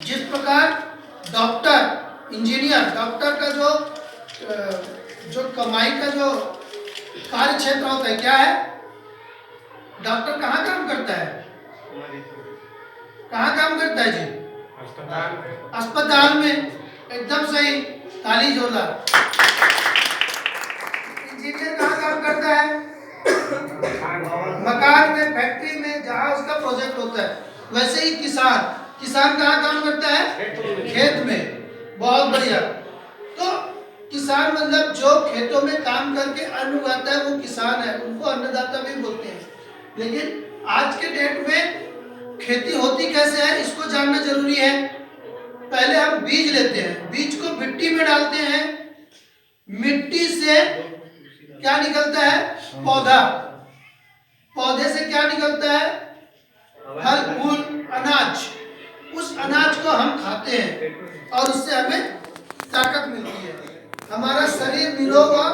जिस प्रकार doctor engineer doctor का जो कमाई का जो कार्य क्षेत्र होता है क्या है? डॉक्टर कहाँ काम करता है? कहाँ काम करता है जी? अस्पताल में। एकदम सही, ताली जोरदार। इंजीनियर कहाँ काम करता है? मकान में, फैक्ट्री में, जहाँ उसका प्रोजेक्ट होता है। वैसे ही किसान कहाँ काम करता है? खेत में। बहुत बढ़िया। तो किसान मतलब जो खेतों में काम करके अन्न उगाता है वो किसान है, उनको अन्नदाता भी बोलते हैं। लेकिन आज के डेट में खेती होती कैसे है इसको जानना जरूरी है। पहले हम बीज लेते हैं, बीज को मिट्टी में डालते हैं, मिट्टी से क्या निकलता है? पौधा। पौधे से क्या निकलता है? फल फूल अनाज। उस अनाज को हम खाते हैं और उससे हमें ताकत मिलती है, हमारा शरीर निरोग और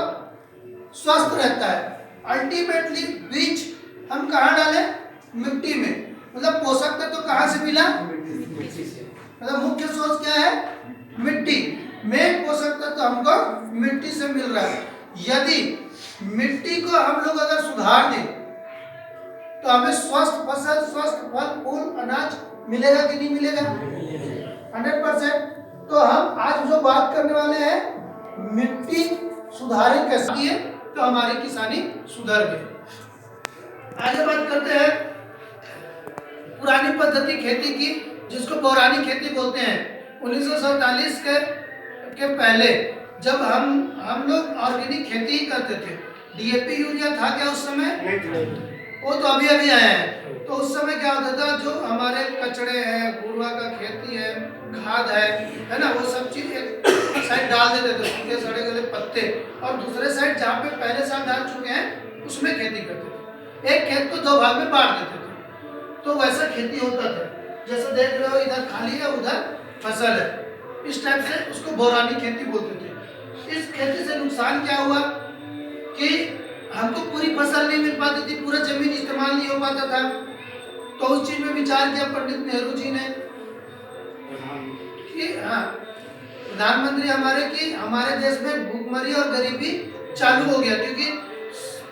स्वस्थ रहता है। अल्टीमेटली बीज हम कहाँ डालें? मिट्टी में। मतलब पोषक तत्व तो कहाँ से मिला? मतलब मुख्य सोच क्या है? मिट्टी। मेन पोषक तत्व तो हमको मिट्टी से मिल रहा है। यदि मिट्टी को हम लोग अगर सुधार दें तो हमें स्वस्थ फसल, स्वस्थ फल फूल अनाज मिलेगा कि नहीं मिलेगा? 100%। तो हम आज जो बात करने वाले हैं मिट्टी सुधारे कैसे किए तो हमारी किसानी सुधर गई। आगे बात करते हैं पुरानी पद्धति खेती की, जिसको पौराणिक खेती बोलते हैं। 1947 के पहले जब हम लोग ऑर्गेनिक खेती ही करते थे। डीएपी यूरिया था क्या उस समय? वो तो अभी अभी आया है। तो उस समय क्या होता था, जो हमारे कचड़े हैं, गुरुआ का खेती है, खाद है ना, वो सब चीज एक साइड डाल देते थे, सूखे सड़े गले पत्ते, और दूसरे साइड जहाँ पे पहले साल डाल चुके हैं उसमें खेती करते थे। एक खेत को दो भाग में बांट देते थे। तो वैसा खेती होता था, जैसे देख रहे हो इधर खाली है उधर फसल है, इस टाइप से उसको पौराणिक खेती बोलते थे। इस खेती से नुकसान क्या हुआ कि हमको पूरी फसल नहीं मिल पाती थी, पूरा जमीन इस्तेमाल नहीं हो पाता था। तो उस चीज में विचार किया पंडित नेहरू जी ने कि हाँ, प्रधानमंत्री हमारे की हमारे देश में भूखमरी और गरीबी चालू हो गया, क्योंकि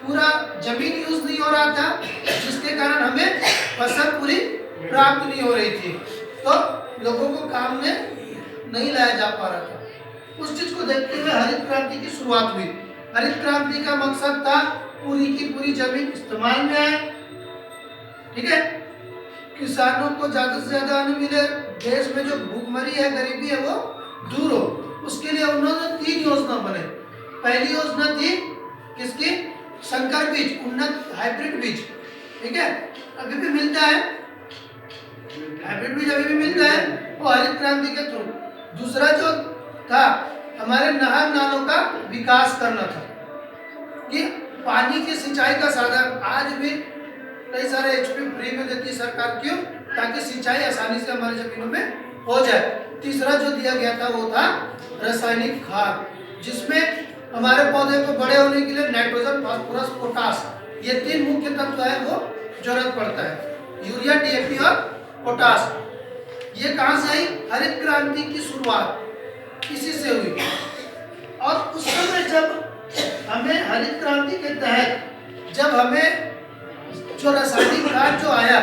पूरा जमीन यूज नहीं हो रहा था, जिसके कारण हमें फसल पूरी प्राप्त नहीं हो रही थी, तो लोगों को काम में नहीं लाया जा पा रहा था। उस चीज को देखते हुए हरित क्रांति की शुरुआत हुई। हरित क्रांति का मकसद था पूरी की पूरी जमीन इस्तेमाल में आए, ठीक है, किसानों को ज्यादा से ज्यादा अन्न मिले, देश में जो भूखमरी है, गरीबी है, वो दूर हो। उसके लिए उन्होंने 3 योजना बनाई। पहली योजना थी किसकी? संकर बीज, उन्नत हाइब्रिड बीज, ठीक है, अभी भी मिलता है, हाइब्रिड बीज अभी भी मिलता है, वो हरित क्रांति के थ्रू। दूसरा जो था हमारे नहर नालों का विकास करना था, कि पानी की सिंचाई का साधन आज भी कई सारे एचपी फ्री में देती है सरकार, क्यों? ताकि सिंचाई आसानी से हमारे जमीनों में हो जाए। तीसरा जो दिया गया था वो था रासायनिक खाद, जिसमें हमारे पौधे को बड़े होने के लिए नाइट्रोजन, फास्फोरस, पोटास, ये 3 मुख्य तत्व है वो जरूरत पड़ता है, यूरिया, डीएपी और पोटास। ये कहाँ से आई? हरित क्रांति की शुरुआत इसी से हुई। और उस समय जब हमें हरित क्रांति के तहत जब हमें जो रासायनिक खाद जो आया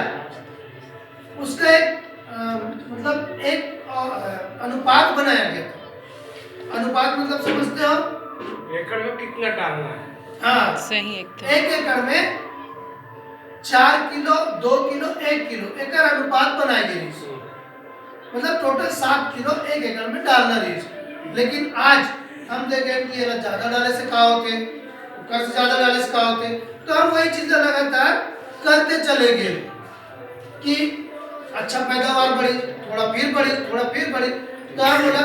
उसका एक मतलब एक अनुपात बनाया गया था। अनुपात मतलब समझते हो? एकड़ में कितना डालना है? हाँ, सही एक एकड़ में 4 किलो, 2 किलो, 1 किलो एकर अनुपात बनाई गई, मतलब टोटल 7 किलो एक एकड़ में डालना रही। लेकिन आज हम देखें कि ये ज्यादा डाले से का होते, ऊपर से ज्यादा डाले से का होते, तो हम वही चीजें लगातार करते चले गए कि अच्छा पैदावार बढ़ी, थोड़ा फिर बढ़ी, थोड़ा फिर बढ़ी, तो हम बोला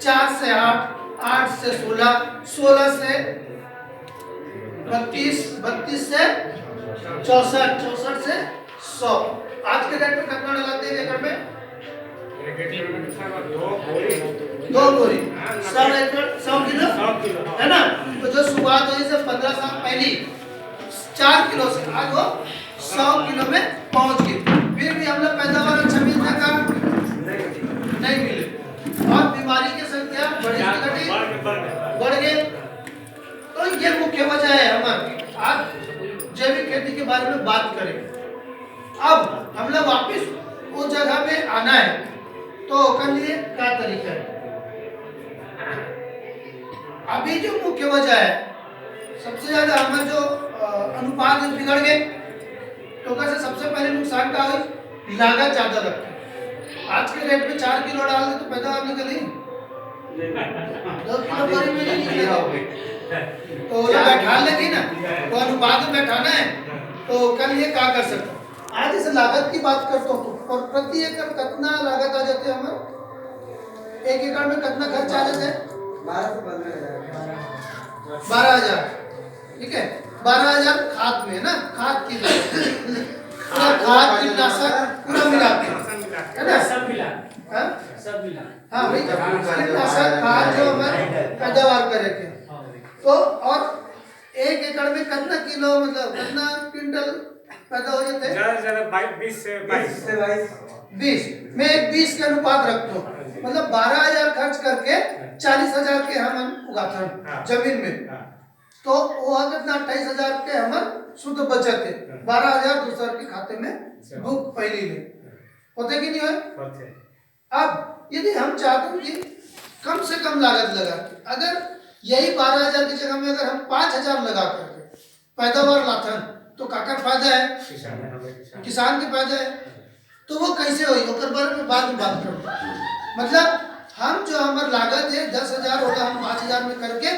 4 से 8, 8 से 16, 16 से 32, 32 से 64, 64 से 100। आज के डेट में कितना लगाते हैं एकड़ में? 2 बोरी 100 एकड़, 100 किलो है ना। तो जो शुरुआत हुई से 15 साल पहले 4 किलो से आज वो 100 किलो में पहुंच गई। फिर भी हम लोग पैदावार अच्छा मिलता का नहीं में बात करें। अब हम लोग वापिस उस जगह पे आना है तो ओकर लिए क्या तरीका है। अभी जो मुख्य वजह है सबसे ज्यादा हमारे जो अनुपात बिगड़ गए तो कैसे सबसे पहले नुकसान का हुई लागत ज्यादा लगती है। आज के रेट में 4 किलो डाल दे तो पैदावार निकली 2 किलो बोरी में नहीं निकलेगा तो वो लोग बैठा लेगी ना तो अनुपात में बैठाना है तो कल ये क्या कर सकते हैं। आज इस लागत की बात करता हूँ और प्रति एकड़ कितना लागत आ जाते हैं हमारे 1 एकड़ में कितना खर्च आ जाते हैं 12,000 ठीक है 12,000 खाद में है ना खाद की पूरा खाद कीटनाशक पूरा मिला के है ना सब मिला हाँ सब मिला हाँ भाई कीटनाशक खाद जो हमारे पैदावार करे थे तो और 1 एकड़ में कितना किलो मतलब कितना क्विंटल पैदा हो जाते हैं ज्यादा 20 से 20 मैं 20 के अनुपात रखता हूँ मतलब 12,000 खर्च करके 40,000 के हम उगाते हैं जमीन में तो वो कितना 28,000 के हम शुद्ध बचत है 12,000 दूसरे के खाते में बुक पहली में होते कि नहीं होते। अब यदि हम चाहते हैं कि कम से कम लागत लगा अगर यही 12,000 की जगह में अगर हम 5,000 लगा करके पैदावार लाते तो काका फायदा है किसान के फायदा है तो वो कैसे हुई ओकर बारे में बाद में बात करूँ। मतलब हम जो हमारी लागत है 10,000 होगा हम 5,000 में करके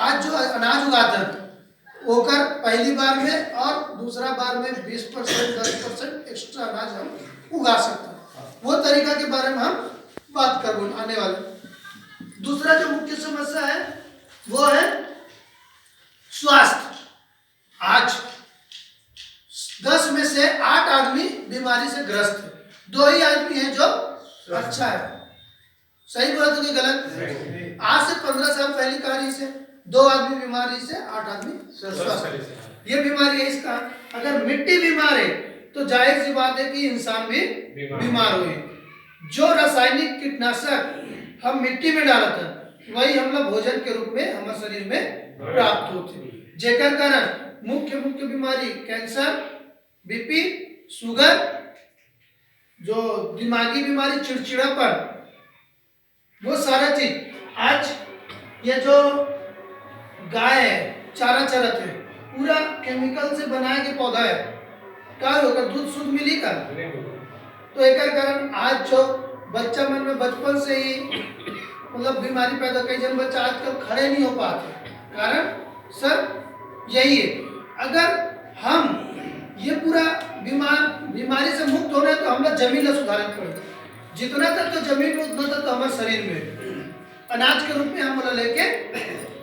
आज जो अनाज उगाते हैं वो कर पहली बार में और दूसरा बार में 20% 10% एक्स्ट्रा अनाज हम उगा सकते हैं। वो तरीका के बारे में हम बात कर आने वाले। दूसरा जो मुख्य समस्या है वो है स्वास्थ्य। आज 10 में से 8 आदमी बीमारी से ग्रस्त है 2 ही आदमी है जो अच्छा है। सही बोला तो नहीं गलत। आज से 15 साल पहले कहानी से 2 आदमी बीमारी से 8 आदमी स्वस्थ। ये बीमारी है इसका अगर मिट्टी बीमार है तो जाहिर सी बात है कि इंसान भी बीमार हुए। जो रासायनिक कीटनाशक हम मिट्टी में डालते हैं वही हम लोग भोजन के रूप में हमारे शरीर में प्राप्त होते जेकर कारण मुख्य बीमारी कैंसर बीपी शुगर जो दिमागी बीमारी चिड़चिड़ापन वो सारा चीज। आज ये जो गाय है चारा चरत है पूरा केमिकल से बनाया के पौधा है क्या होकर दूध शुद्ध मिली का तो एक कारण आज जो बच्चा मन में बचपन से ही मतलब बीमारी पैदा कई जन बच्चा आजकल खड़े नहीं हो पाते कारण सर यही है। अगर हम ये पूरा बीमारी से मुक्त होना है तो हम लोग जमीन को सुधारना पड़ेगा। जितना तक तो जमीन में उतना तक तो हमारे शरीर में अनाज के रूप में हम बोला लेके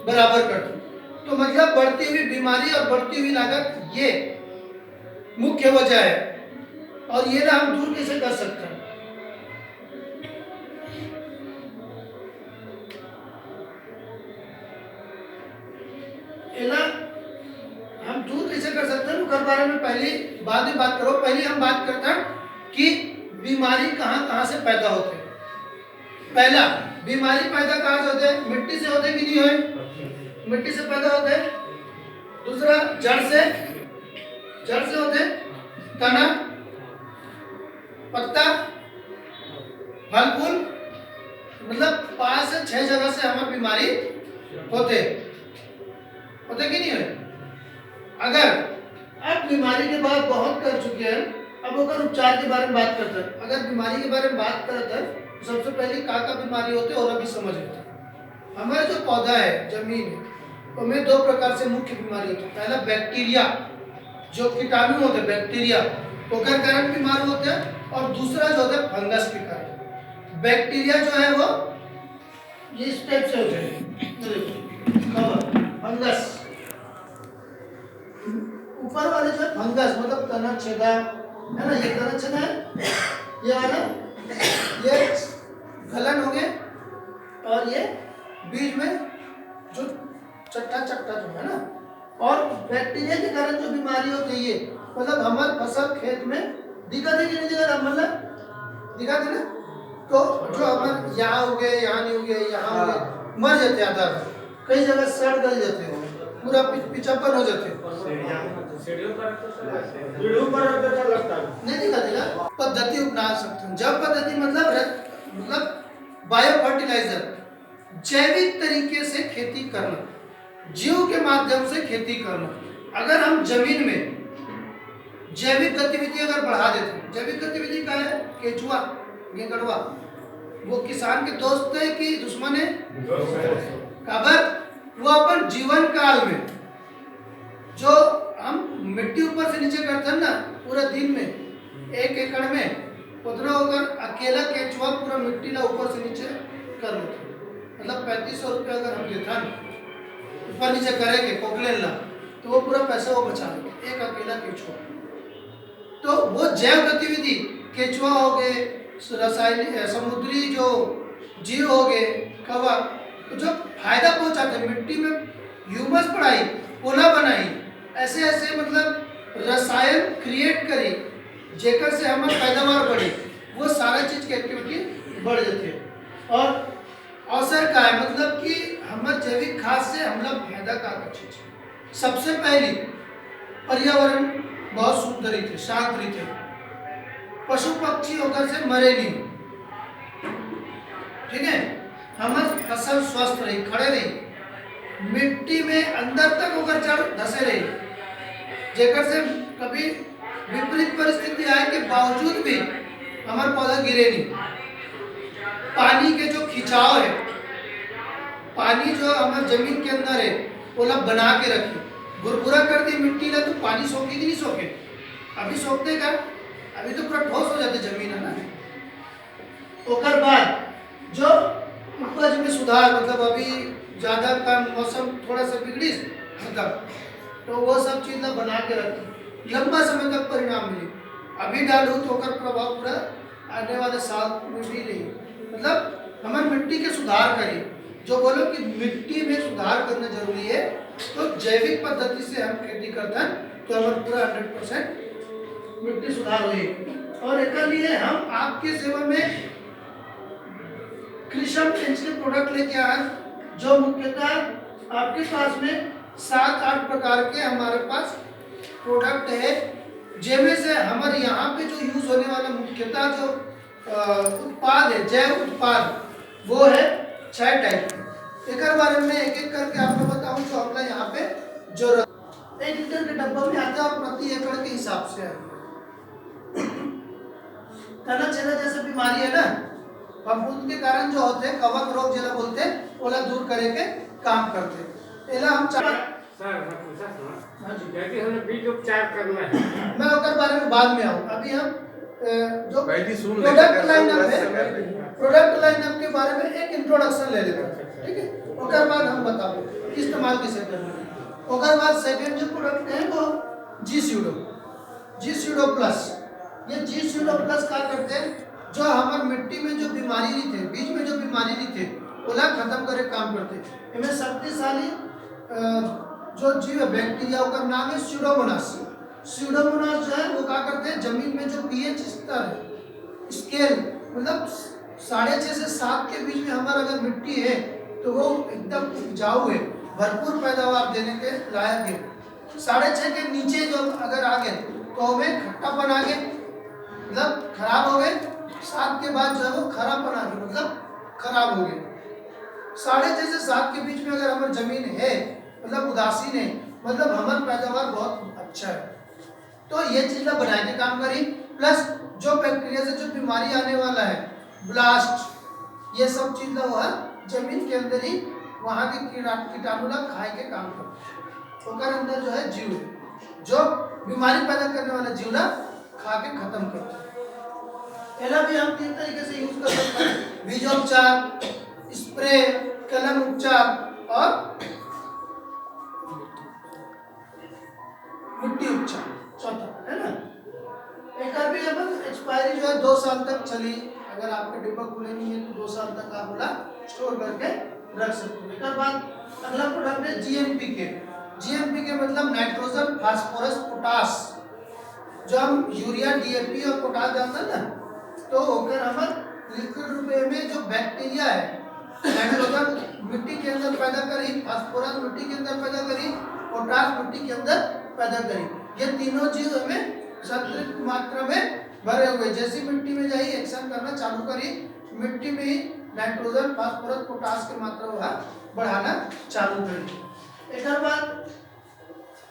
बराबर करते तो मतलब बढ़ती हुई बीमारी और बढ़ती हुई लागत ये मुख्य वजह है और ये ना हम दूर कैसे कर सकते हैं। हम दूर कैसे कर सकते हैं उसके बारे में पहले बाद में बात करो। पहले हम बात करते हैं कि बीमारी कहाँ से पैदा होते हैं। पहला बीमारी पैदा कहाँ से होते हैं मिट्टी से होते कि नहीं होते मिट्टी से पैदा होते हैं। दूसरा जड़ से होते तना पत्ता फल फूल मतलब 5 से 6 जगह से हमारी बीमारी होते कि नहीं है। अगर अब बीमारी के बाद बहुत कर चुके हैं अब अगर उपचार के बारे में बात करते हैं। अगर बीमारी के बारे में बात करते हैं तो सबसे पहले का बीमारी होते और अभी समझ लेते हैं। हमारे जो पौधा है जमीन है उनमें 2 प्रकार से मुख्य बीमारी होती है। पहला बैक्टीरिया जो कीटाणु होते हैं बैक्टीरिया ओकर कारण बीमार होते हैं और दूसरा जो होता है फंगस के कारण। बैक्टीरिया जो है वो ये इस टाइप से होते हैं फंगस ऊपर वाले जो है फंगस मतलब तना छेदा है ना ये तना छेदा है ये वाला ये गलन हो गए और ये बीच में जो चट्टा जो है ना और बैक्टीरिया के कारण जो बीमारी होती है ये मतलब हमारे फसल खेत में दिक्कत है कि नहीं दिक्कत मतलब दिक्कत है ना तो जो हमारे यहाँ हो गए यहाँ नहीं हो गए यहाँ हो गए मर जाते आधा कई जगह सड़ गल जाते हैं पूरा पिछापन हो जाते हैं सीढ़ियों पर तो सर ऐसे है। वीडियो पर अच्छा लगता है। नहीं दिखा देगा। पद्धति अपना सकते हैं। जब पद्धति मतलब बायो फर्टिलाइजर, जैविक तरीके से खेती करना, जीव के माध्यम से खेती करना। अगर हम जमीन में जैविक गतिविधि अगर बढ़ा देते हैं, जैविक गतिविधि का है केचुआ, गेंगड़वा, वो किसान के दोस्त है कि दुश्मन है? काबर वो अपन जीवन काल में जो हम मिट्टी ऊपर से नीचे करते हैं ना, पूरा दिन में 1 एकड़ में उतना होकर अकेला केचुआ पूरा मिट्टी ला ऊपर से नीचे कर लेते हैं। मतलब 3500 रुपये अगर हम देता ना ऊपर नीचे करेंगे पोकलेन ला, तो वो पूरा पैसा वो बचा लेंगे, एक अकेला केचुआ। तो वो जैव गतिविधि, केचुआ हो गए, रासायनिक समुद्री जो जीव हो गए, कौवा, तो जो फायदा पहुंचाते मिट्टी में ह्यूमस बढ़ाई, पोला बनाई, ऐसे ऐसे मतलब रसायन क्रिएट करी जेकर से हमार पैदावार बढ़े, वो सारा चीज की एक्टिविटी बढ़ जाती है। और अवसर का है मतलब कि हमारे जैविक खाद से हम लोग फायदा का चीज। सबसे पहली पर्यावरण बहुत सुंदर ही थे, शांत ही थे, पशु पक्षी होकर से मरे नहीं, ठीक है, हमारी फसल स्वस्थ रही, खड़े रही, मिट्टी में अंदर तक होकर जड़ धसे रही, जेकर से कभी विपरीत परिस्थिति आए के बावजूद भी हमारे पौधा गिरे नहीं। पानी के जो खिंचाव है, पानी जो हमारे जमीन के अंदर है वो लोग बना के रखी, भुरभुरा कर दी मिट्टी ला, तो पानी सोखे कि नहीं सोखे? अभी सोखते का, अभी तो पूरा ठोस हो जाते जमीन है ना। ओकर बाद जो उपज में सुधार, मतलब अभी ज्यादा का मौसम थोड़ा सा बिगड़ी मतलब, तो वो सब चीज ला बना के रखी, लंबा समय तक परिणाम मिले। अभी डालू तो ओकर प्रभाव पूरा आने वाले साल में भी नहीं। मतलब हमारे मिट्टी के सुधार करी, जो बोलो कि मिट्टी में सुधार करना जरूरी है, तो जैविक पद्धति से हम खेती करते हैं तो हमारा पूरा 100% मिट्टी सुधार हुई। और एक लिए हम आपके सेवा में कृषम रेंज के प्रोडक्ट लेके आए, जो मुख्यतः आपके पास में 7-8 प्रकार के हमारे पास प्रोडक्ट है, जिनमें से हमारे यहाँ पे जो यूज होने वाला मुख्यतः जो उत्पाद है, जैव उत्पाद, वो है 6 टाइप के। एक बारे में एक एक करके आपको बताऊं जो हमला यहाँ पे जो 1 लीटर के डब्बा में आता है और प्रति एकड़ के हिसाब से है। तना चेला जैसे बीमारी है ना, फफूंद के कारण जो होते हैं, कवक रोग जिला बोलते हैं, ओला दूर करे के काम करते हैं। एला हम सर मैं पूछा था कि हमें बीज उपचार करना है, मैं ओकर बारे में बाद में आऊँ। अभी हम जो पहली सुन ले, प्रोडक्ट लाइनअप है, प्रोडक्ट लाइनअप के बारे में एक इंट्रोडक्शन ले लेते हैं, ठीक है। ओकर बाद हम बताओ इस्तेमाल कैसे करना है। ओकर बाद सेकंड जो प्रोडक्ट है वो जी स्यूडो प्लस। ये जी स्यूडो प्लस क्या करते हैं, जो हमारे मिट्टी में जो बीमारी नहीं थे, बीज में जो बीमारी नहीं थे, ओला खत्म करे काम करते हैं। इनमें शक्तिशाली जो जीव बैक्टीरिया का नाम है स्यूडोमोनास। स्यूडोमोनास जो है वो क्या करते हैं, जमीन में जो पीएच स्तर है, स्केल मतलब 6.5 से 7 के बीच में हमारा अगर मिट्टी है तो वो एकदम उपजाऊ है, भरपूर पैदावार देने के लायक है। 6.5 के नीचे जो अगर आ गए तो हमें खट्टापन आ गए, मतलब खराब हो गए। 7 के बाद जो है वो खराबपन आ गए, मतलब खराब हो गए। 6.5 से 7 के बीच में अगर हमारी जमीन है, मतलब उदासीन है, मतलब हमारा पैदावार बहुत अच्छा है, तो ये चीज बना के काम करी। प्लस जो बैक्टीरिया से जो बीमारी आने वाला है, ब्लास्ट, ये सब चीज वो है जमीन के अंदर ही वहाँ के कीटाणु खाए के काम करते, ओकर अंदर जो है जीव है, जो बीमारी पैदा करने वाला जीव खा के खत्म करते हैं। एला भी हम 3 तरीके से यूज कर सकते हैं, बीजोपचार, स्प्रे, कलम उपचार और मिट्टी उपचार, चौथा है ना। एक भी एक्सपायरी जो है 2 साल तक चली, अगर आपके डिब्बा खुले नहीं है तो 2 साल तक आप बोला स्टोर करके रख सकते हो। एक बाद अगला प्रोडक्ट है जीएनपीके। जीएनपीके मतलब नाइट्रोजन, फास्फोरस, पोटास। जो हम यूरिया, डीएपी और पोटास डालते हैं ना, तो होकर हमारे लिक्विड रूप में जो बैक्टीरिया है, नाइट्रोजन मिट्टी के अंदर पैदा करी, फास्फोरस मिट्टी के अंदर पैदा करी, पोटास मिट्टी के अंदर पैदा करी, ये तीनों चीज हमें संतृप्त मात्रा में भरे हुए। जैसी मिट्टी में जाइए एक्शन करना चालू करी, मिट्टी में ही नाइट्रोजन फास्फोरस पोटास की मात्रा वह बढ़ाना चालू करी। एक और बात,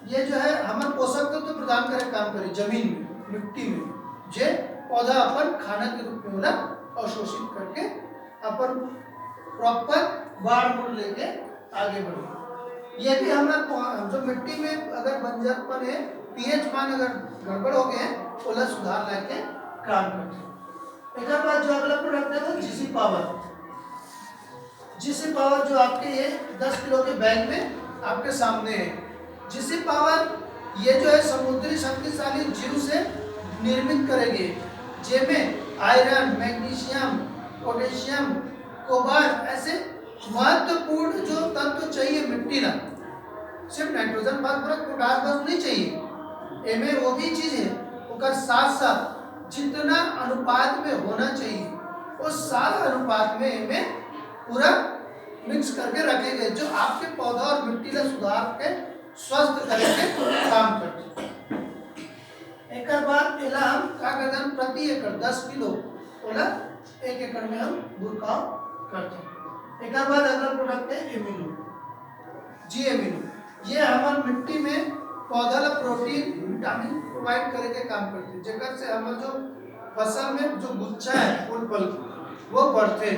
ये जो है हमारे पोषक तत्व प्रदान करे काम करी जमीन में, मिट्टी में, जे पौधा अपन खाना के रूप में होला अवशोषित करके अपन प्रॉपर बाढ़ मूल लेके आगे बढ़े। ये भी हमारे जो मिट्टी में अगर बंजरपन है, पीएच मान अगर गड़बड़ हो गए तो ओला सुधार लाके काम करते हैं। एक और बात, जो अगला प्रोडक्ट है वो जीसी पावर। जीसी पावर जो आपके ये 10 किलो के बैग में आपके सामने है। जीसी पावर ये जो है समुद्री शक्तिशाली जीव से निर्मित करेगी, जिसमें आयरन, मैग्नीशियम, पोटेशियम, कोबाल्ट ऐसे महत्वपूर्ण जो तत्व चाहिए मिट्टी ना, सिर्फ नाइट्रोजन फास्फोरस पोटास बस नहीं चाहिए, इनमें वो भी चीज है उसका साथ साथ जितना अनुपात में होना चाहिए उस सारा अनुपात में इनमें पूरा मिक्स करके रखे गए, जो आपके पौधा और मिट्टी का सुधार के स्वस्थ करके काम करते हैं। एक बार एला हम क्या करते हैं, प्रति एकड़ 10 किलो ओला 1 एकड़ में हम बुरकाव करते हैं। एक बार अगला प्रोडक्ट है एमिनो, जी एमिनो। ये हमारे मिट्टी में पौधा ला प्रोटीन विटामिन प्रोवाइड करे के काम करते हैं, जेकर से हमारे जो फसल में जो गुच्छा है फूल फल वो बढ़ते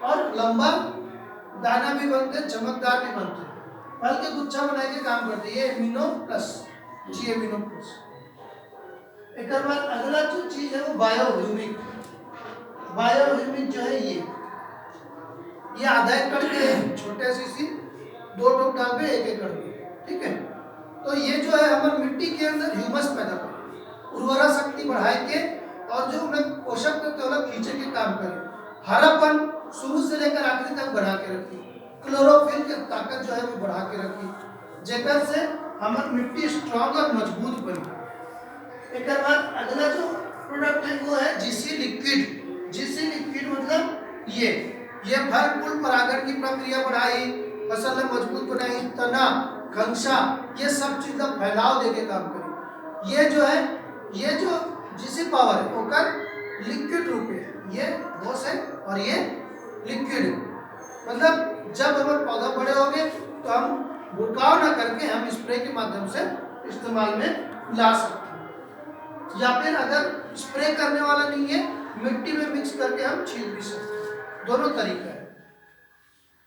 और लंबा दाना भी बनते, चमकदार भी बनते, फल के गुच्छा बनाए के काम करते। ये एमिनो प्लस, जी एमिनो प्लस। एक बार अगला जो चीज है वो बायोह्यूमिक। बायोह्यूमिक जो है ये आधा एकड़ के छोटे सी 2 टोक डाल पे 1 एकड़ में, ठीक है। तो ये जो है हमारे मिट्टी के अंदर ह्यूमस पैदा करे, उर्वरा शक्ति बढ़ाए के और जो उन्हें पोषक तत्व खींचे के काम करे, हरापन शुरू से लेकर आखिरी तक बढ़ा के रखी, क्लोरोफिल की ताकत जो है वो बढ़ा के रखी, जेकर से हमारी मिट्टी स्ट्रांग और मजबूत बनी। एक बाद अगला जो प्रोडक्ट है वो है जीसी लिक्विड। जीसी लिक्विड मतलब ये फल फूल परागण की प्रक्रिया बढ़ाई, फसल में मजबूत बनाई, तना घंसा ये सब चीज का फैलाव देके काम करी। ये जो है ये जो जीसी पावर है ओकर लिक्विड रूप है, ये ठोस है और ये लिक्विड, मतलब जब हमारे पौधा बड़े हो गए तो हम बुरकाव ना करके हम स्प्रे के माध्यम से इस्तेमाल में ला सकते हैं, या फिर अगर स्प्रे करने वाला नहीं है मिट्टी में मिक्स करके हम छीट भी सकते हैं, दोनों तरीका है।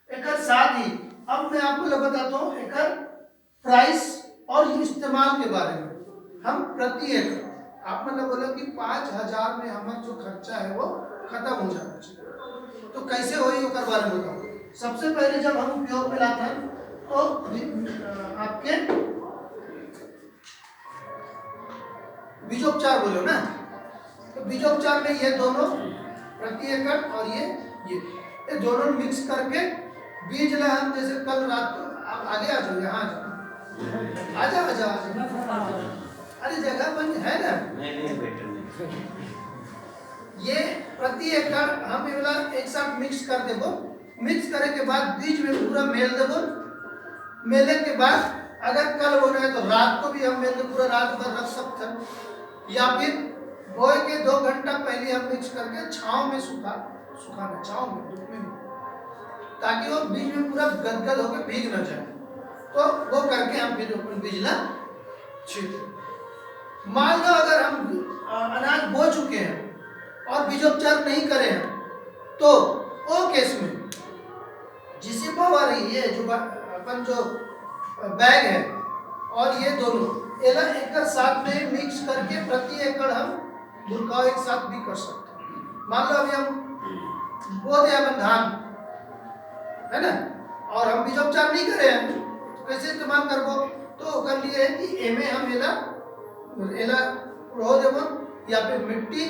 एक साथ ही अब मैं आपको बताता हूँ एक प्राइस और इस्तेमाल के बारे में। हम प्रति एकड़ आप मतलब बोला कि 5000 में हमारा जो खर्चा है वो खत्म हो जाना चाहिए, तो कैसे हो ये बारे में बताओ। सबसे पहले जब हम उपयोग में लाते हैं तो आपके बीजोपचार बोलो ना, तो बीजोपचार में ये दोनों प्रति एकड़ और ये दोनों मिक्स करके बीज ला हम जैसे कल रात को आप आगे आ जाओ, यहाँ आ जाओ, अरे जगह बंद है ना, ये प्रति एकड़ हम ये वाला एक साथ मिक्स कर देबो। मिक्स करे के बाद बीज में पूरा मेल देबो, मेले के बाद अगर कल हो रहा है तो रात को भी हम मेल के पूरा रात भर रख सकते हैं, या फिर बोए के 2 घंटा पहले हम मिक्स करके छांव में सुखाना, छांव में धूप में, ताकि वो बीज में पूरा गदगद होकर भीग न जाए। तो वो करके हम फिर अपन बीज ला छींटे। मान लो अगर हम अनाज बो चुके हैं और बीजोपचार नहीं करे हैं तो वो केस में जिसे पावर ये जो अपन जो बैग है और ये दोनों एक साथ में मिक्स करके प्रति एकड़ हम बुरकाव एक साथ भी कर सकते हैं। मान लो अभी हम बो दिया अपन धान है ना, और हम बीजोपचार नहीं करे हैं तो कैसे इस्तेमाल करबो, तो कर लिए है कि एमे हम एला रो देबो, या फिर मिट्टी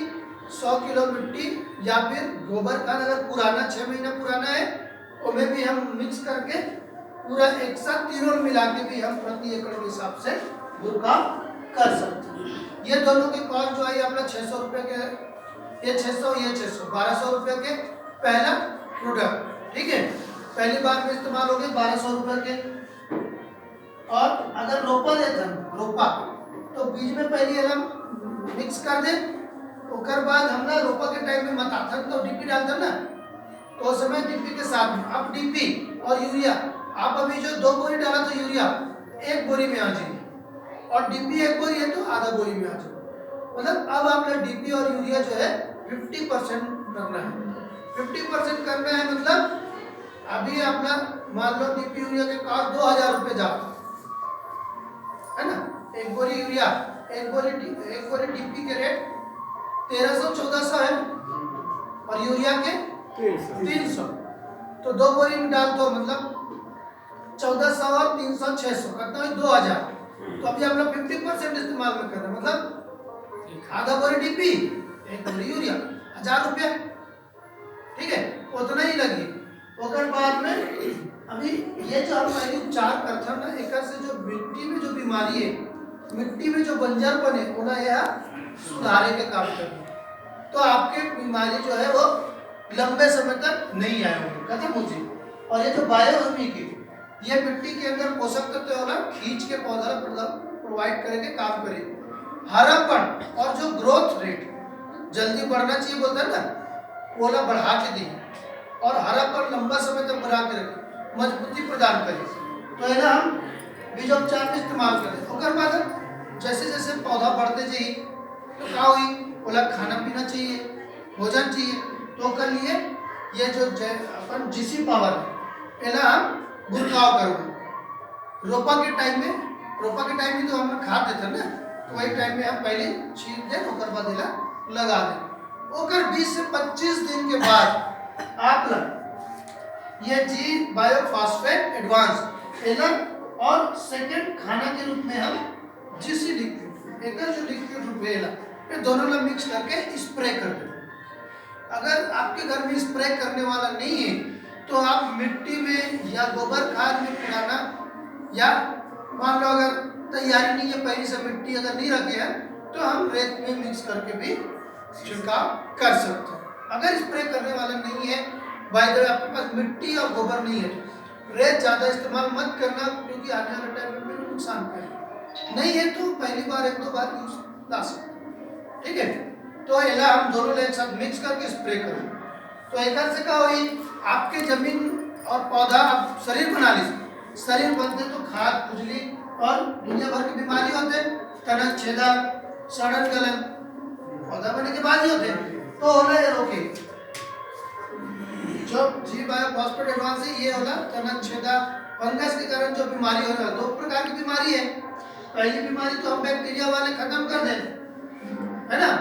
100 किलो मिट्टी या फिर गोबर खाद अगर पुराना 6 महीना पुराना है उनमें भी हम मिक्स करके पूरा एक साथ तीनों मिला के भी हम प्रति एकड़ के हिसाब से बुरकाव कर सकते हैं। ये दोनों के कॉस्ट जो है अपना 600 रुपये के, ये 600 ये 600 1200 रुपये के पहला प्रोडक्ट, ठीक है, पहली बार में इस्तेमाल हो गए 1200 रुपये के। और अगर रोपा देते हैं रोपा तो बीज में पहले हम मिक्स कर दे, ओकर बाद हमला रोपा के टाइम में मताथन तो डीपी डालता ना, तो उस समय डीपी के साथ में अब डीपी और यूरिया, आप अभी जो 2 बोरी डाला तो यूरिया 1 बोरी में आ जाएगी, और डीपी 1 बोरी है तो आधा बोरी में आ जाएगी। मतलब अब आपने डीपी और यूरिया जो है 50% करना है। 50% करना है मतलब अभी अपना मान लो डीपी यूरिया के कॉस्ट 2000 रुपये जाता है ना, 1 बोरी यूरिया, 1 बोरी डीपी के रेट 1300-1400 है, और यूरिया के 300, तो 2 बोरी में डाल दो मतलब 1400 और 300 600 कितना है 2000। तो अभी हम लोग 50% इस्तेमाल में कर रहे हैं, मतलब आधा बोरी डीपी 1 बोरी यूरिया 1000 रुपया, ठीक है, उतना ही लगी। ओकर बाद में अभी ये जो हम पहले उपचार करते हैं ना, एक से जो मिट्टी में जो बीमारी है, मिट्टी में जो बंजरपन है उन्हें यह सुधारे के काम करना, तो आपके बीमारी जो है वो लंबे समय तक नहीं आए होंगे, खत्म हो जाए। और ये जो बायोहमी की ये मिट्टी के अंदर पोषक तत्व होना खींच के पौधा प्रोवाइड करके काम करे, हरापन और जो ग्रोथ रेट जल्दी बढ़ना चाहिए बोलते हैं ना, वो बढ़ा के दी, और हरापन लंबा समय तक बढ़ा के रखे, मजबूती प्रदान करे, तो है ना हम बीजोपचार में इस्तेमाल करें। ओकर बाद जैसे जैसे पौधा बढ़ते जाइए तो क्या हुई, बोला खाना पीना चाहिए, भोजन चाहिए, तो ओकर लिए ये जो अपन जीसी पावर है ना हम गुड़काव करोगे। रोपा के टाइम में तो हम खाद देते ना, तो वही टाइम में हम पहले छीट दें, ओकर बाद इला लगा दें। ओकर 20 से 25 दिन के बाद आप ये जी बायोफॉस्फेट एडवांस एलर और सेकंड खाना के रूप में हम जीसी लिक्विड एक जो लिक्विड रूप है ये दोनों में मिक्स करके स्प्रे कर दें। अगर आपके घर में स्प्रे करने वाला नहीं है तो आप मिट्टी में या गोबर खाद में पुराना, या मान लो अगर तैयारी नहीं है पहले से मिट्टी अगर नहीं रखे हैं तो हम रेत में मिक्स करके भी छिड़काव कर सकते हैं। अगर स्प्रे करने वाला नहीं है, बाय द वे आपके पास मिट्टी और गोबर नहीं है, रेत ज़्यादा इस्तेमाल मत करना, क्योंकि आने वाले टाइम में फिर नुकसान करेगा। नहीं है तो पहली बार 1-2 बार यूज ला सकते, ठीक है। तो एला हम दोनों एक साथ मिक्स करके स्प्रे करें, तो एक से क्या हुई, आपके जमीन और पौधा आप शरीर बना लीजिए, शरीर बनते तो खाद खुजली और दुनिया भर की बीमारी होते, तनक छेदा सड़न गलन पौधा बनने के बाद ही होते, तो होना ये रोके। जो जी बायोफॉस्फेट एडवांस है ये होला तनक छेदा फंगस के कारण जो बीमारी हो रहा है, 2 प्रकार की बीमारी है। पहली बीमारी तो हम बैक्टीरिया वाले खत्म कर दें, है ना,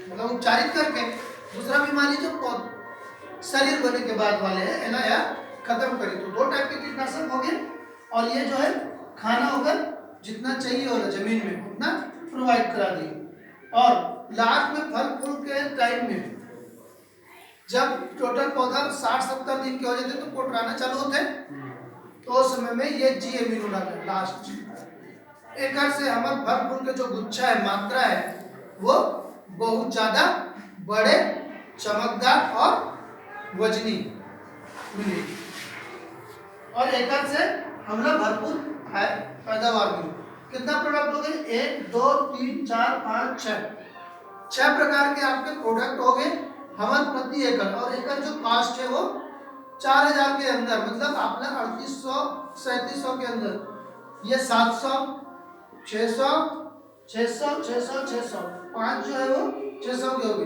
मतलब उपचारित करके। दूसरा बीमारी जो शरीर बनने के बाद वाले हैं है ना, या खत्म करी। तो 2 टाइप के कीटनाशक हो गए, और ये जो है खाना होगा जितना चाहिए होगा जमीन में उतना प्रोवाइड करा दी। और लास्ट में फल फूल के टाइम में जब टोटल पौधा 60-70 दिन के हो जाते तो पोटराना चालू होते, तो उस समय में ये जी एमिनो डालते लास्ट। एक से हमारे फल फूल के जो गुच्छा है, मात्रा है, वो बहुत ज्यादा बड़े, चमकदार और वजनी मिली, और एक से हमला भरपूर पैदावार मिली। कितना प्रोडक्ट हो गए, 1 2 3 4 5 6 प्रकार के आपके प्रोडक्ट हो गए हमर प्रति एकड़। और एकड़ जो कास्ट है वो 4000 के अंदर, मतलब आपने 3800-3700 के अंदर, ये 700 600 600 600 600 5 जो है वो 600 के हो गए,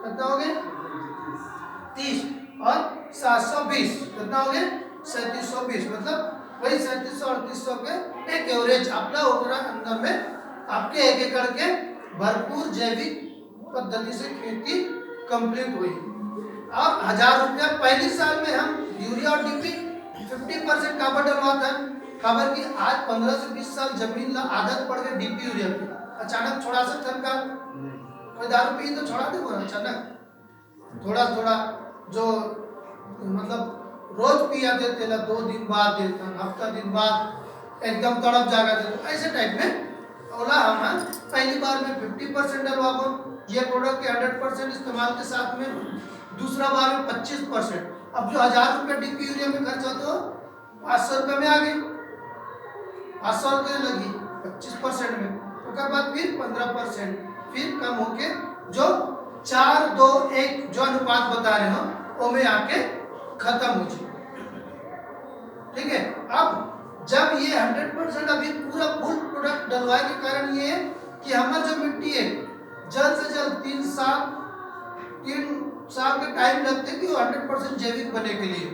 कितना हो गए 30, और 720 कितना हो गए 3720, मतलब वही 3700-3800 के एक एवरेज आपका ओकरा अंदर में आपके 1 एकड़ के भरपूर जैविक पद्धति से खेती कंप्लीट हुई। अब 1000 रुपया पहली साल में हम यूरिया और डीपी 50% काबर डलवा था, काबर की आज 15 से 20 साल जमीन ला आदत पड़ गई डीपी यूरिया की, अचानक छोड़ा सकते का कोई दारू पी तो छोड़ा दे अचानक, थोड़ा थोड़ा जो मतलब रोज पिया देते ला 2 दिन बाद देता, हफ्ता दिन बाद एकदम तड़प जागा देते, ऐसे टाइप में ओला हम पहली बार में 50% डलवा को ये प्रोडक्ट के 100% इस्तेमाल के साथ में, दूसरा बार में 25%। अब जो 1000 रुपये डीपी यूरिया में खर्च होता हो 500 रुपये में आ गई, 500 रुपये लगी 25% में, तो उसके बाद फिर 15%, फिर कम होके जो 4-2-1 जो अनुपात बता रहे हो वो में आके खत्म हो जाए। ठीक है। अब जब ये 100% अभी पूरा फुल प्रोडक्ट डलवाए के कारण ये है कि हमारा जो मिट्टी है जल्द से जल्द 3 साल का टाइम लगते कि वो 100% जैविक बने के लिए।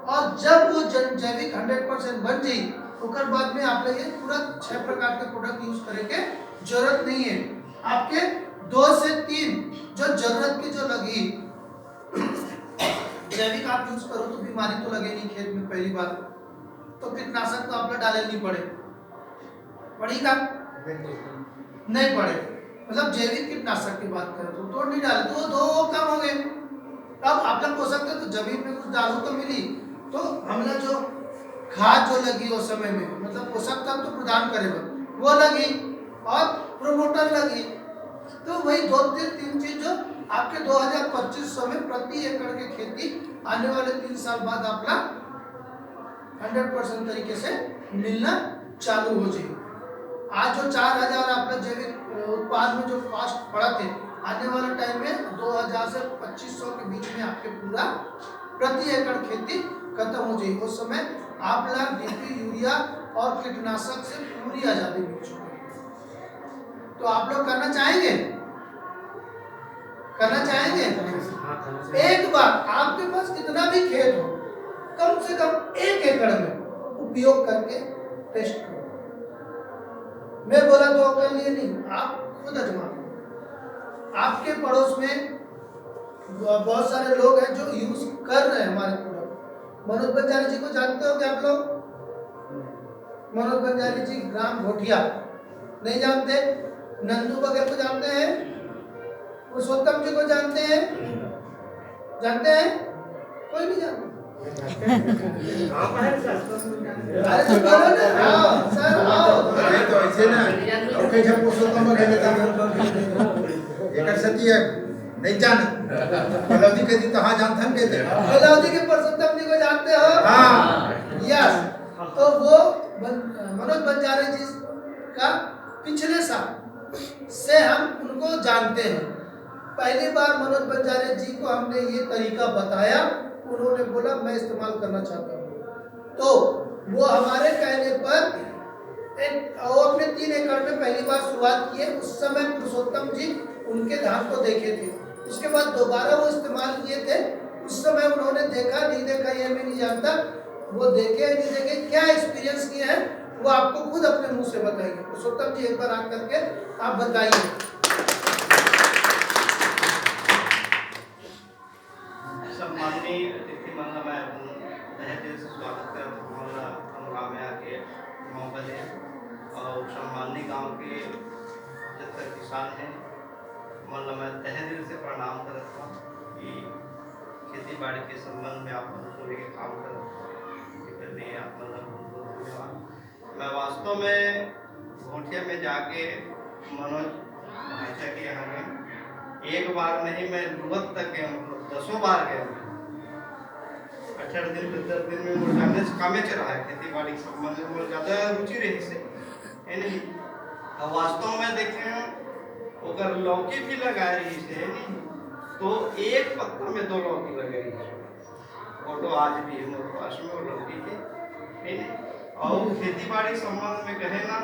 और जब वो जैविक 100% बन जाए उसके बाद में आप ये पूरा 6 प्रकार के प्रोडक्ट यूज करे के जरूरत नहीं है। आपके 2 से 3 जो जरूरत की जो लगी जैविक आप यूज करो तो बीमारी तो लगे नहीं खेत में पहली बात, तो कीटनाशक तो आपने डाले नहीं पड़े, पड़ेगा नहीं पड़े, मतलब जैविक कीटनाशक की बात करें तो नहीं डाले तो 2 कम हो गए। अब आप लोग हो सकते तो जमीन में कुछ डालू तो मिली, तो हमने जो खाद जो लगी उस समय में मतलब पोषक तत्व तो प्रदान करेगा वो लगी और प्रोमोटर लगी, तो वही 2-3 चीज जो आपके 2025 में प्रति एकड़ के खेती आने वाले 3 साल बाद आपका 100% तरीके से मिलना चालू हो जाए। आज जो 4000 आपका जैविक उत्पाद में जो कॉस्ट पड़ा थे, आने वाला टाइम में 2000 से 2500 के बीच में आपके पूरा प्रति एकड़ खेती खत्म हो जाएगी। उस समय आप लोग डीपी, यूरिया और कीटनाशक से पूरी आजादी मिल चुकी है। तो आप लोग करना चाहेंगे? करना चाहेंगे? एक बार आपके पास कितना भी खेत हो, कम से कम 1 एकड़ में उपयोग करके टेस्ट करो। मैं बोला तो कर लिए नहीं, आप खुद आजमा लो। आपके पड़ोस में बहुत सारे लोग हैं जो यूज कर रहे हैं हमारे प्रोडक्ट। मनोज बंजारी जी को जानते हो क्या आप लोग? मनोज बंजारी जी ग्राम घोटिया, नहीं जानते? नंदू बगैर को जानते हैं? पुरुषोत्तम जी को जानते हैं? जानते हैं? कोई नहीं जानता। अरे तो बोलो ना, आओ सर आओ। अरे तो ऐसे ना ओके जब पुरुषोत्तम बगैर एकर सती है नहीं जान बलौदी के दिन कहाँ जानते हैं कहते हैं बलौदी के पुरुषोत्तम जी को जानते हो? हाँ यस। तो वो मनोज बंजारे जी का पिछले साल से हम उनको जानते हैं। पहली बार मनोज बंजारे जी को हमने ये तरीका बताया, उन्होंने बोला मैं इस्तेमाल करना चाहता हूँ, तो वो हमारे कहने पर वो अपने 3 एकड़ में पहली बार शुरुआत किए। उस समय पुरुषोत्तम जी उनके धान को देखे थे, उसके बाद दोबारा वो इस्तेमाल किए थे। उस समय उन्होंने देखा नहीं देखा ये मैं नहीं जानता, वो देखे नहीं देखे क्या एक्सपीरियंस किए हैं वो आपको खुद अपने मुंह से बताएंगे। पुरुषोत्तम जी एक बार आकर के आप बताइए। सम्माननीय अतिथि मंडल में तहे दिल से स्वागत करता हूँ हम गाँव में आके मौका दे, और सम्माननीय गांव के जितने किसान हैं मतलब मैं तहे दिल से प्रणाम करता हूँ कि खेती बाड़ी के संबंध में आप सुनने के काम करते लिए आप मतलब बहुत बहुत धन्यवाद। मैं वास्तव में घोटिया में जाके मनोज भाषा के यहाँ में एक बार नहीं मैं लुवत तक गया, मतलब 10 बार गया। 18 दिन 10 दिन में मोर जाने से कामे च रहा है, खेती बाड़ी के संबंध में मोर ज़्यादा रुचि रही से है नहीं। अब वास्तव में देखें ओकर लौकी भी लगा रही से नहीं, तो एक पत्ता में 2 लौकी लगे रही है। फोटो आज भी है मोर पास में वो लौकी के है नहीं। और खेती बाड़ी संबंध में कहे ना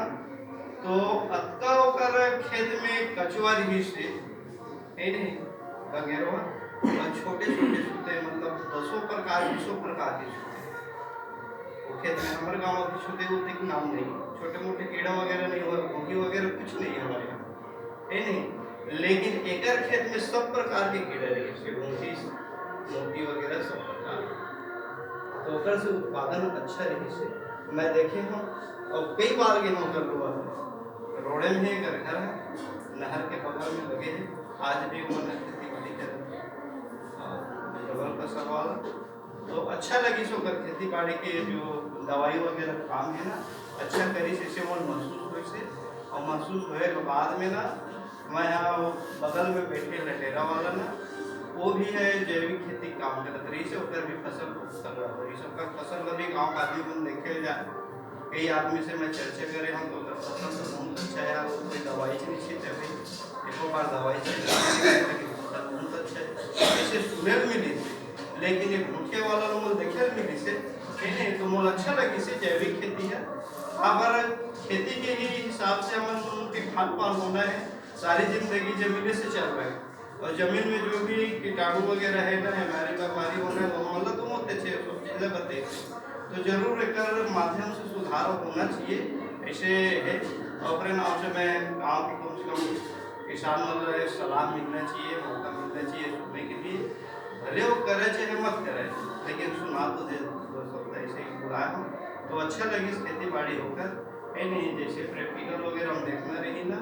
तो अतका ओकर खेत में कछुआ रही से है नहीं वगैरह, और छोटे छोटे छूते मतलब 10 प्रकार 20 प्रकार के छूते वो खेत में। हमारे गाँव के छूते उतने के नाम नहीं, छोटे मोटे कीड़ा वगैरह नहीं हुआ, घोंघी वगैरह कुछ नहीं है हमारे यहाँ है नहीं। लेकिन एकर खेत में सब प्रकार के कीड़े रहे से घोंघी मोती वगैरह सब प्रकार, तो ओकर से उत्पादन अच्छा रही से मैं देखे हूँ। और कई बार गए हूँ कर हुआ रोड़े में ही घर है, नहर के बगल में लगे हैं, आज भी उन्होंने खेती बाड़ी कर का सवाल। तो अच्छा लगी सो कर खेती बाड़ी के जो दवाई वगैरह काम है ना अच्छा करी से मन महसूस हुए से, और महसूस हुए के बाद में ना मैं यहाँ बगल में बैठे लटेरा वाला ना वो भी है जैविक खेती काम करते रही से, उधर भी फसल कर रहा है। सबका फसल अभी गाँव का आदमी मन देखे जाए कई आदमी से मैं चर्चा करे हम तो करता था तो बहुत अच्छा है वो कोई दवाई से नहीं छीते भाई एक बार दवाई से बहुत अच्छा है ऐसे सुनेल मिली लेकिन ये भूखे वाला मोल देखे मिली से नहीं तो मोल अच्छा लगी से जैविक खेती है अगर खेती के ही हिसाब से हम उनके खान पान होना है सारी जिंदगी जमीन से चल रहा है और जमीन में जो भी कीटाणु वगैरह है ना हमारी बीमारी होना है वो मतलब तो बहुत अच्छे सब चीज़ें बताई तो जरूर एक माध्यम से सुधार होना चाहिए ऐसे है और नाम से मैं गाँव के कम से कम किसान मतलब सलाह मिलना चाहिए मौका मिलना चाहिए सुनने के लिए भले वो करे चाहे मत करे लेकिन सुना तो दे दो शब्द ऐसे ही बुलाया हूँ तो अच्छा लगी खेती बाड़ी होकर है नहीं जैसे प्रैक्टिकल वगैरह हम देखना रही ना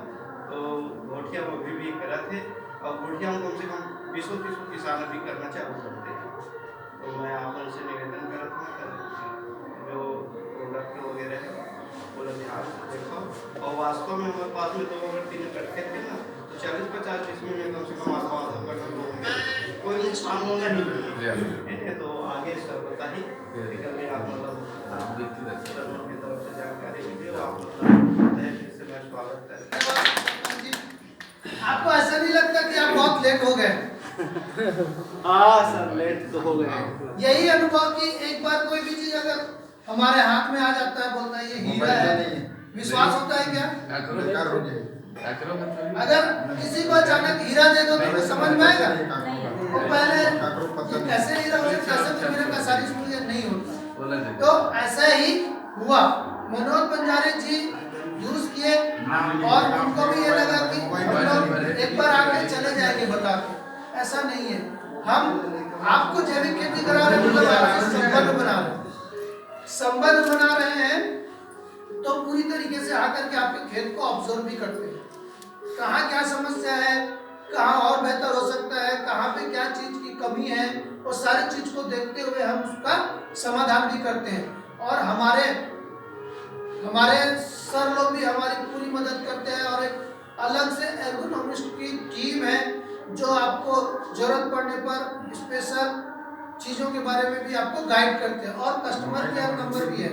तो गोठिया में भी करा थे और गोठिया में कम से कम 20-30 किसान अभी करना चालू करते हैं तो मैं आप उनसे निवेदन करता हूँ जो प्रोडक्ट वगैरह है वो ध्यान से देखो और वास्तव में हमारे पास में 2 अगर 3 इकट्ठे थे ना तो 40-50 इसमें में कम से कम आधा करना कोई नुकसान होना नहीं है तो आगे सर बताइए आप मतलब की तरफ से जानकारी मिली और आप से मैं स्वागत करता हूँ। आपको ऐसा नहीं लगता कि आप बहुत लेट हो गए? हाँ सर लेट तो हो गए यही अनुभव कि एक बार कोई भी चीज अगर हमारे हाथ में आ जाता है बोलता है ये हीरा है विश्वास होता है क्या? अगर किसी को अचानक हीरा दे दो तो समझ में आएगा वो पहले कैसे हीरा हो कैसे तो मेरे का सारी सुनिए नहीं होता तो ऐसा ही हुआ मनोज बंजारे जी यूज किए और उनको भी ये लगा कि हम लोग एक बार आके चले जाएंगे बता के ऐसा नहीं है हम आपको जैविक खेती करा रहे मतलब आपसे संबंध बना रहे हैं तो पूरी तरीके से आकर के आपके खेत को ऑब्जर्व भी करते हैं कहाँ क्या समस्या है कहाँ और बेहतर हो सकता है कहाँ पे क्या चीज की कमी है और सारी चीज को देखते हुए हम उसका समाधान भी करते हैं और हमारे सर लोग भी हमारी पूरी मदद करते हैं और एक अलग से एर्गोनॉमिस्ट की टीम है जो आपको जरूरत पड़ने पर स्पेशल चीज़ों के बारे में भी आपको गाइड करते हैं और कस्टमर केयर नंबर भी है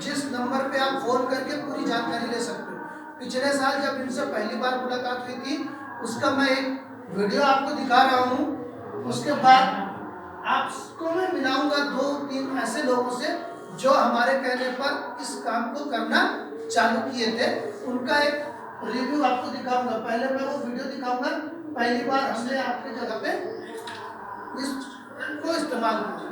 जिस नंबर पे आप फोन करके पूरी जानकारी ले सकते हो। पिछले साल जब इनसे पहली बार मुलाकात हुई थी उसका मैं एक वीडियो आपको दिखा रहा हूँ उसके बाद आपको मैं मिलाऊंगा 2-3 ऐसे लोगों से जो हमारे कहने पर इस काम को करना चालू किए थे उनका एक रिव्यू आपको दिखाऊंगा। पहले मैं वो वीडियो दिखाऊंगा पहली बार हमने आपके जगह पे इसको इस्तेमाल किया।